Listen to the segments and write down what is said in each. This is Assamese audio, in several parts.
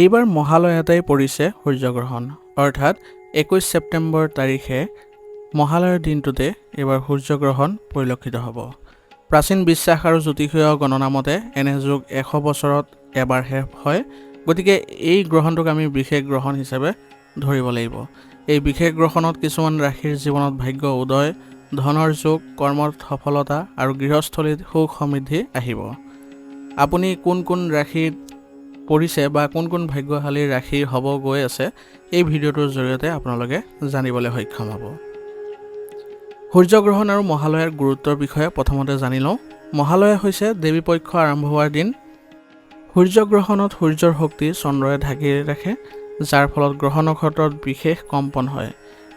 এইবাৰ মহালয়াতেই পৰিছে সূৰ্যগ্ৰহণ, অৰ্থাৎ 21 ছেপ্টেম্বৰ তাৰিখে মহালয়ৰ দিনটোতে এইবাৰ সূৰ্যগ্ৰহণ পৰিলক্ষিত হ'ব। প্ৰাচীন বিশ্বাস আৰু জ্যোতিষীয় গণনা মতে এনে যুগ 100 বছৰত এবাৰহে হয়। গতিকে এই গ্ৰহণটোক আমি বিশেষ গ্ৰহণ হিচাপে ধৰিব লাগিব। এই বিশেষ গ্ৰহণত কিছুমান ৰাশিৰ জীৱনত ভাগ্য উদয়, ধনৰ যোগ, কৰ্মত সফলতা আৰু গৃহস্থলীত সুখ সমৃদ্ধি আহিব। আপুনি কোন কোন ৰাশিত পৰিছে বা কোন কোন ভাগ্যশালী ৰাশি হ'ব গৈ আছে, এই ভিডিঅ'টোৰ জৰিয়তে আপোনালোকে জানিবলৈ সক্ষম হ'ব। সূৰ্যগ্ৰহণ আৰু মহালয়াৰ গুৰুত্বৰ বিষয়ে প্ৰথমতে জানি লওঁ। মহালয়া হৈছে দেৱী পক্ষ আৰম্ভ হোৱাৰ দিন। সূৰ্যগ্ৰহণত সূৰ্যৰ শক্তি চন্দ্ৰই ঢাকি ৰাখে, যাৰ ফলত গ্ৰহ নক্ষত্ৰত বিশেষ কম্পন হয়।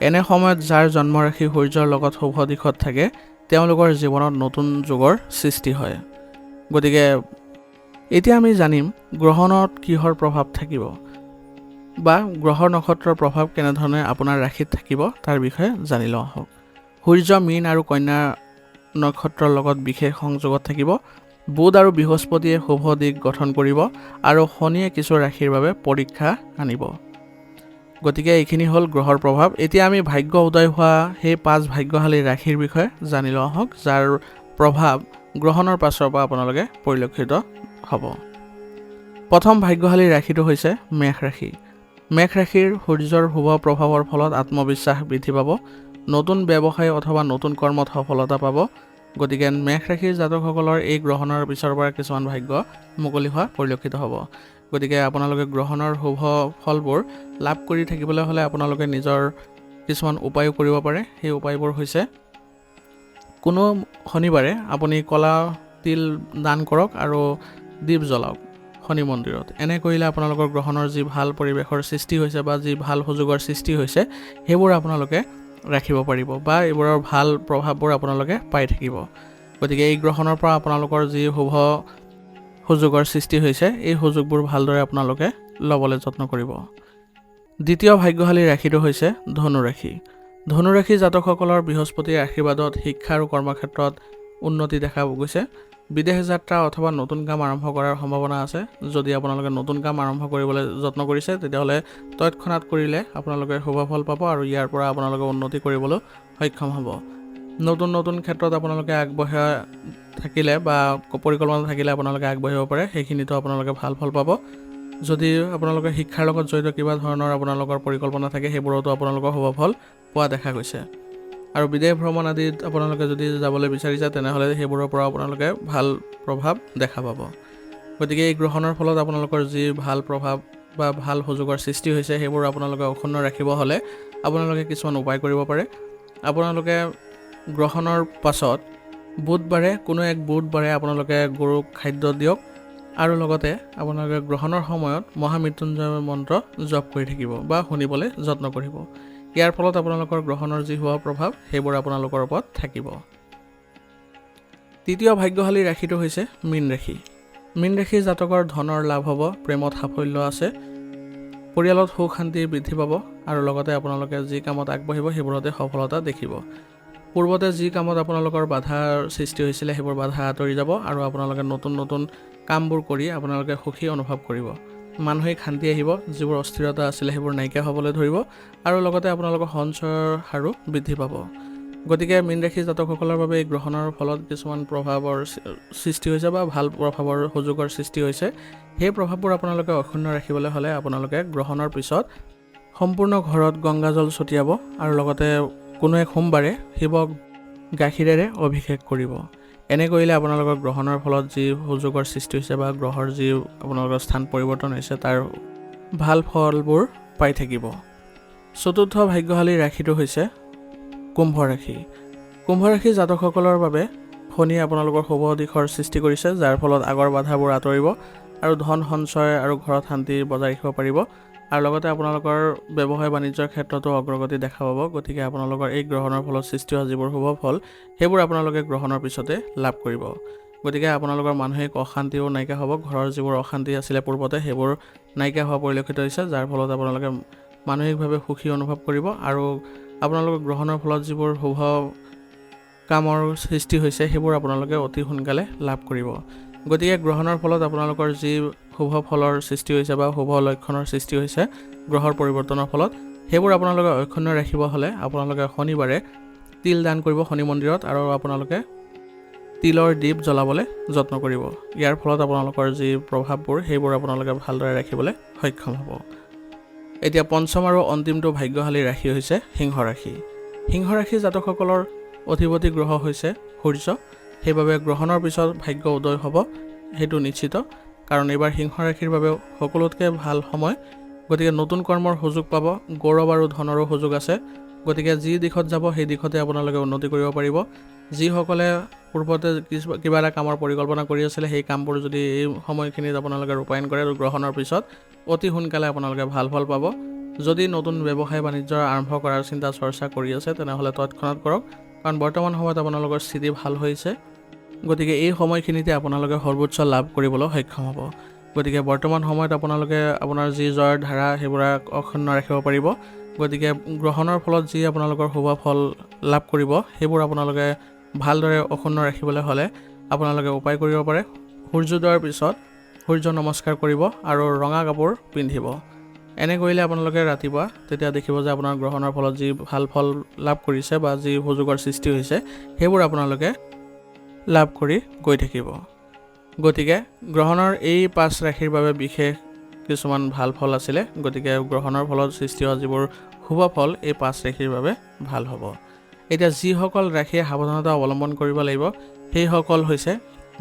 এনে সময়ত যাৰ জন্মৰাশি সূৰ্যৰ লগত শুভ দিশত থাকে, তেওঁলোকৰ জীৱনত নতুন যুগৰ সৃষ্টি হয়। গতিকে এতিয়া আমি জানিম গ্ৰহণত কিহৰ প্ৰভাৱ থাকিব বা গ্ৰহ নক্ষত্ৰৰ প্ৰভাৱ কেনেধৰণে আপোনাৰ ৰাশিত থাকিব তাৰ বিষয়ে জানি লওঁ আহক। সূৰ্য মীন আৰু কন্যা নক্ষত্ৰৰ লগত বিশেষ সংযোগত থাকিব। বুধ আৰু বৃহস্পতিয়ে শুভ দিশ গঠন কৰিব আৰু শনিয়ে কিছু ৰাশিৰ বাবে পৰীক্ষা আনিব। গতিকে এইখিনি হ'ল গ্ৰহৰ প্ৰভাৱ। এতিয়া আমি ভাগ্য উদয় হোৱা সেই 5 ভাগ্যশালী ৰাশিৰ বিষয়ে জানি লওঁ আহক, যাৰ প্ৰভাৱ গ্ৰহণৰ পাছৰ পৰা আপোনালোকে পৰিলক্ষিত হ'ব। প্ৰথম ভাগ্যশালী ৰাশিটো হৈছে মেষ ৰাশি। মেষ ৰাশিৰ সূৰ্যৰ শুভ প্ৰভাৱৰ ফলত আত্মবিশ্বাস বৃদ্ধি পাব, নতুন ব্যৱসায় অথবা নতুন কৰ্মত সফলতা পাব। গতিকে মেষ ৰাশিৰ জাতকসকলৰ এই গ্ৰহণৰ পিছৰ পৰা কিছুমান ভাগ্য মুকলি হোৱা পৰিলক্ষিত হ'ব। গতিকে আপোনালোকে গ্ৰহণৰ শুভ ফলবোৰ লাভ কৰি থাকিবলৈ হ'লে আপোনালোকে নিজৰ কিছুমান উপায়ো কৰিব পাৰে। সেই উপায়বোৰ হৈছে, কোনো শনিবাৰে আপুনি ক'লা তিল দান কৰক আৰু দীপ জ্বলাওক শনি মন্দিৰত। এনে কৰিলে আপোনালোকৰ গ্ৰহণৰ যি ভাল পৰিৱেশৰ সৃষ্টি হৈছে বা যি ভাল সুযোগৰ সৃষ্টি হৈছে, সেইবোৰ আপোনালোকে ৰাখিব পাৰিব বা এইবোৰৰ ভাল প্ৰভাৱবোৰ আপোনালোকে পাই থাকিব। গতিকে এই গ্ৰহণৰ পৰা আপোনালোকৰ যি শুভ সুযোগৰ সৃষ্টি হৈছে, এই সুযোগবোৰ ভালদৰে আপোনালোকে ল'বলৈ যত্ন কৰিব। দ্বিতীয় ভাগ্যশালী ৰাশিটো হৈছে ধনু ৰাশি। ধনু ৰাশি জাতকসকলৰ বৃহস্পতিৰ আশীৰ্বাদত শিক্ষা আৰু কৰ্মক্ষেত্ৰত উন্নতি দেখা গৈছে। বিদেশ যাত্ৰা অথবা নতুন কাম আৰম্ভ কৰাৰ সম্ভাৱনা আছে। যদি আপোনালোকে নতুন কাম আৰম্ভ কৰিবলৈ যত্ন কৰিছে, তেতিয়াহ'লে তৎক্ষণাৎ কৰিলে আপোনালোকে শুভ ফল পাব আৰু ইয়াৰ পৰা আপোনালোকে উন্নতি কৰিবলৈ সক্ষম হ'ব। নতুন নতুন ক্ষেত্ৰত আপোনালোকে আগবঢ়া থাকিলে বা পৰিকল্পনা থাকিলে আপোনালোকে আগবাঢ়িব পাৰে, সেইখিনিতো আপোনালোকে ভাল ফল পাব। যদি আপোনালোকে শিক্ষাৰ লগত জড়িত কিবা ধৰণৰ আপোনালোকৰ পৰিকল্পনা থাকে, সেইবোৰতো আপোনালোকৰ শুভ ফল পোৱা দেখা গৈছে। আৰু বিদেশ ভ্ৰমণ আদিত আপোনালোকে যদি যাবলৈ বিচাৰিছে, তেনেহ'লে সেইবোৰৰ পৰা আপোনালোকে ভাল প্ৰভাৱ দেখা পাব। গতিকে এই গ্ৰহণৰ ফলত আপোনালোকৰ যি ভাল প্ৰভাৱ বা ভাল সুযোগৰ সৃষ্টি হৈছে, সেইবোৰ আপোনালোকে অক্ষুণ্ণ ৰাখিব হ'লে আপোনালোকে কিছুমান উপায় কৰিব পাৰে। আপোনালোকে গ্ৰহণৰ পাছত কোনো এক বুধবাৰে আপোনালোকে গৰুক খাদ্য দিয়ক আৰু লগতে আপোনালোকে গ্ৰহণৰ সময়ত মহামৃত্যুঞ্জয় মন্ত্ৰ জপ কৰি থাকিব বা শুনিবলৈ যত্ন কৰিব। ইয়াৰ ফলত আপোনালোকৰ গ্ৰহণৰ যি হোৱা প্ৰভাৱ, সেইবোৰ আপোনালোকৰ ওপৰত থাকিব। তৃতীয় ভাগ্যশালী ৰাশিটো হৈছে মীন ৰাশি। মীন ৰাশিৰ জাতকৰ ধনৰ লাভ হ'ব, প্ৰেমত সাফল্য আছে, পৰিয়ালত সুখ শান্তি বৃদ্ধি পাব আৰু লগতে আপোনালোকে যি কামত আগবাঢ়িব সেইবোৰতে সফলতা দেখিব। পূৰ্বতে যি কামত আপোনালোকৰ বাধাৰ সৃষ্টি হৈছিলে, সেইবোৰ বাধা আঁতৰি যাব আৰু আপোনালোকে নতুন নতুন কামবোৰ কৰি আপোনালোকে সুখী অনুভৱ কৰিব। মানসিক শান্তি আহিব, যিবোৰ অস্থিৰতা আছিলে সেইবোৰ নাইকিয়া হ'বলৈ ধৰিব আৰু লগতে আপোনালোকৰ সঞ্চয়ৰ হাৰো বৃদ্ধি পাব। গতিকে মীন ৰাশি জাতকসকলৰ বাবে এই গ্ৰহণৰ ফলত কিছুমান প্ৰভাৱৰ সৃষ্টি হৈছে বা ভাল প্ৰভাৱৰ সুযোগৰ সৃষ্টি হৈছে। সেই প্ৰভাৱবোৰ আপোনালোকে অক্ষুণ্ণ ৰাখিবলৈ হ'লে আপোনালোকে গ্ৰহণৰ পিছত সম্পূৰ্ণ ঘৰত গংগাজল ছটিয়াব আৰু লগতে কোনো এক সোমবাৰে শিৱক গাখীৰেৰে অভিষেক কৰিব। এনে কৰিলে আপোনালোকৰ গ্ৰহণৰ ফলত যি সুযোগৰ সৃষ্টি হৈছে বা গ্ৰহৰ যি আপোনালোকৰ স্থান পৰিৱৰ্তন হৈছে, তাৰ ভাল ফলবোৰ পাই থাকিব। চতুৰ্থ ভাগ্যশালী ৰাশিটো হৈছে কুম্ভ ৰাশি। কুম্ভ ৰাশি জাতকসকলৰ বাবে শনিয়ে আপোনালোকৰ শুভ দিশৰ সৃষ্টি কৰিছে, যাৰ ফলত আগৰ বাধাবোৰ আঁতৰিব আৰু ধন সঞ্চয় আৰু ঘৰত শান্তি বজাই ৰাখিব পাৰিব আৰু লগতে আপোনালোকৰ ব্যৱসায় বাণিজ্যৰ ক্ষেত্ৰতো অগ্ৰগতি দেখা পাব। গতিকে আপোনালোকৰ এই গ্ৰহণৰ ফলত সৃষ্টি হোৱা যিবোৰ শুভ ফল, সেইবোৰ আপোনালোকে গ্ৰহণৰ পিছতে লাভ কৰিব। গতিকে আপোনালোকৰ মানসিক অশান্তিও নাইকিয়া হ'ব। ঘৰৰ যিবোৰ অশান্তি আছিলে পূৰ্বতে, সেইবোৰ নাইকিয়া হোৱা পৰিলক্ষিত হৈছে, যাৰ ফলত আপোনালোকে মানসিকভাৱে সুখী অনুভৱ কৰিব আৰু আপোনালোকৰ গ্ৰহণৰ ফলত যিবোৰ শুভ কামৰ সৃষ্টি হৈছে, সেইবোৰ আপোনালোকে অতি সোনকালে লাভ কৰিব। গতিকে গ্ৰহণৰ ফলত আপোনালোকৰ যি শুভ ফলৰ সৃষ্টি হৈছে বা শুভ লক্ষণৰ সৃষ্টি হৈছে গ্ৰহৰ পৰিৱৰ্তনৰ ফলত সেইবোৰ আপোনালোকে অক্ষুণ্ণ ৰাখিব হ'লে আপোনালোকে শনিবাৰে তিল দান কৰিব শনি মন্দিৰত আৰু আপোনালোকে তিলৰ দীপ জ্বলাবলৈ যত্ন কৰিব। ইয়াৰ ফলত আপোনালোকৰ যি প্ৰভাৱবোৰ সেইবোৰ আপোনালোকে ভালদৰে ৰাখিবলৈ সক্ষম হ'ব। এতিয়া পঞ্চম আৰু অন্তিমটো ভাগ্যশালী ৰাশি হৈছে সিংহ ৰাশি। সিংহ ৰাশি জাতকসকলৰ অধিপতি গ্ৰহ হৈছে সূৰ্য। সেইবাবে গ্ৰহণৰ পিছত ভাগ্য উদয় হ'ব সেইটো নিশ্চিত, কাৰণ এইবাৰ সিংহ ৰাশিৰ বাবে সকলোতকৈ ভাল সময়। গতিকে নতুন কৰ্মৰ সুযোগ পাব, গৌৰৱ আৰু ধনৰো সুযোগ আছে। গতিকে যি দিশত যাব সেই দিশতে আপোনালোকে উন্নতি কৰিব পাৰিব। যিসকলে পূৰ্বতে কিবা এটা কামৰ পৰিকল্পনা কৰি আছিলে সেই কামবোৰ যদি এই সময়খিনিত আপোনালোকে ৰূপায়ণ কৰে গ্ৰহণৰ পিছত অতি সোনকালে আপোনালোকে ভাল ফল পাব। যদি নতুন ব্যৱসায় বাণিজ্য আৰম্ভ কৰাৰ চিন্তা চৰ্চা কৰি আছে তেনেহ'লে তৎক্ষণাত কৰক, কাৰণ বৰ্তমান সময়ত আপোনালোকৰ স্থিতি ভাল হৈছে। গতিকে এই সময়খিনিতে আপোনালোকে সৰ্বোচ্চ লাভ কৰিবলৈ সক্ষম হ'ব। গতিকে বৰ্তমান সময়ত আপোনালোকে আপোনাৰ যি জয়ৰ ধাৰা সেইবোৰ অক্ষুণ্ণ ৰাখিব পাৰিব। গতিকে গ্ৰহণৰ ফলত যি আপোনালোকৰ শুভ ফল লাভ কৰিব সেইবোৰ আপোনালোকে ভালদৰে অক্ষুণ্ণ ৰাখিবলৈ হ'লে আপোনালোকে উপায় কৰিব পাৰে। সূৰ্যোদয়ৰ পিছত সূৰ্য নমস্কাৰ কৰিব আৰু ৰঙা কাপোৰ পিন্ধিব। এনে কৰিলে আপোনালোকে ৰাতিপুৱা তেতিয়া দেখিব যে আপোনাৰ গ্ৰহণৰ ফলত যি ভাল ফল লাভ কৰিছে বা যি সুযোগৰ সৃষ্টি হৈছে সেইবোৰ আপোনালোকে লাভ কৰি গৈ থাকিব। গতিকে গ্ৰহণৰ এই 5 ৰাশিৰ বাবে বিশেষ কিছুমান ভাল ফল আছিলে। গতিকে গ্ৰহণৰ ফলত সৃষ্টি হোৱা যিবোৰ শুভ ফল এই 5 ৰাশিৰ বাবে ভাল হ'ব। এতিয়া যিসকল ৰাশিয়ে সাৱধানতা অৱলম্বন কৰিব লাগিব সেইসকল হৈছে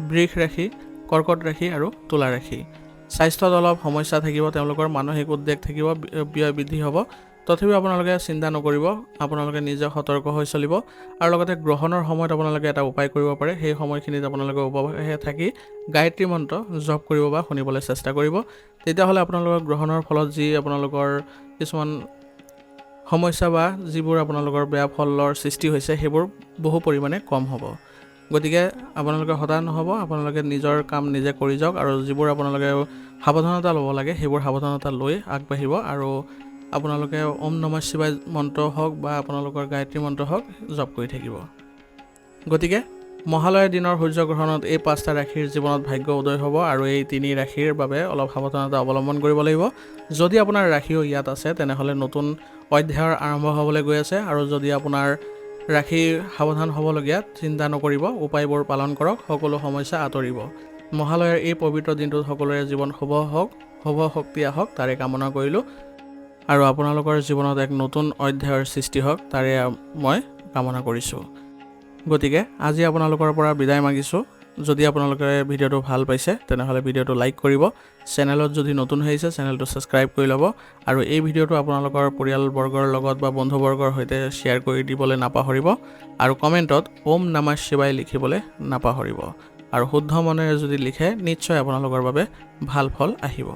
বৃষ ৰাশি, কৰ্কট ৰাশি আৰু তুলা ৰাশি। স্বাস্থ্যত অলপ সমস্যা থাকিব, তেওঁলোকৰ মানসিক উদ্বেগ থাকিব, ব্যয় বৃদ্ধি হ'ব। তথাপিও আপোনালোকে চিন্তা নকৰিব, আপোনালোকে নিজে সতৰ্ক হৈ চলিব। আৰু লগতে গ্ৰহণৰ সময়ত আপোনালোকে এটা উপায় কৰিব পাৰে। সেই সময়খিনিত আপোনালোকে উপবাসে থাকি গায়ত্ৰী মন্ত্ৰ জপ কৰিব বা শুনিবলৈ চেষ্টা কৰিব। তেতিয়াহ'লে আপোনালোকৰ গ্ৰহণৰ ফলত যি আপোনালোকৰ কিছুমান সমস্যা বা যিবোৰ আপোনালোকৰ বেয়া ফলৰ সৃষ্টি হৈছে সেইবোৰ বহু পৰিমাণে কম হ'ব। গতিকে আপোনালোকে হতাশ নহ'ব, আপোনালোকে নিজৰ কাম নিজে কৰি যাওক আৰু যিবোৰ আপোনালোকে সাৱধানতা ল'ব লাগে সেইবোৰ সাৱধানতা লৈ আগবাঢ়িব। আৰু আপোনালোকে ওম নমঃ শিৱায় মন্ত্ৰ হওক বা আপোনালোকৰ গায়ত্ৰী মন্ত্ৰ হওক জপ কৰি থাকিব। গতিকে মহালয়াৰ দিনৰ সূৰ্যগ্ৰহণত এই 5টা ৰাশিৰ জীৱনত ভাগ্য উদয় হ'ব আৰু এই 3 ৰাশিৰ বাবে অলপ সাৱধানতা অৱলম্বন কৰিব লাগিব। যদি আপোনাৰ ৰাশিও ইয়াত আছে তেনেহ'লে নতুন অধ্যায়ৰ আৰম্ভ হ'বলৈ গৈ আছে। আৰু যদি আপোনাৰ ৰাশি সাৱধান হ'বলগীয়া, চিন্তা নকৰিব, উপায়বোৰ পালন কৰক, সকলো সমস্যা আঁতৰিব। মহালয়াৰ এই পবিত্ৰ দিনটোত সকলোৰে জীৱন শুভ হওক, শুভ শক্তি আহক তাৰে কামনা কৰিলোঁ। আৰু আপোনালোকৰ জীৱনত এক নতুন অধ্যায়ৰ সৃষ্টি হওক তাৰে মই কামনা কৰিছোঁ। গতিকে আজি আপোনালোকৰ পৰা বিদায় মাগিছোঁ। যদি আপোনালোকে ভিডিঅ'টো ভাল পাইছে তেনেহ'লে ভিডিঅ'টো লাইক কৰিব, চেনেলত যদি নতুন হৈ আছে চেনেলটো ছাবস্ক্ৰাইব কৰি ল'ব আৰু এই ভিডিঅ'টো আপোনালোকৰ পৰিয়ালবৰ্গৰ লগত বা বন্ধুবৰ্গৰ সৈতে শ্বেয়াৰ কৰি দিবলৈ নাপাহৰিব। আৰু কমেণ্টত ওম নমঃ শিৱায় লিখিবলৈ নাপাহৰিব। আৰু শুদ্ধ মনেৰে যদি লিখে নিশ্চয় আপোনালোকৰ বাবে ভাল ফল আহিব।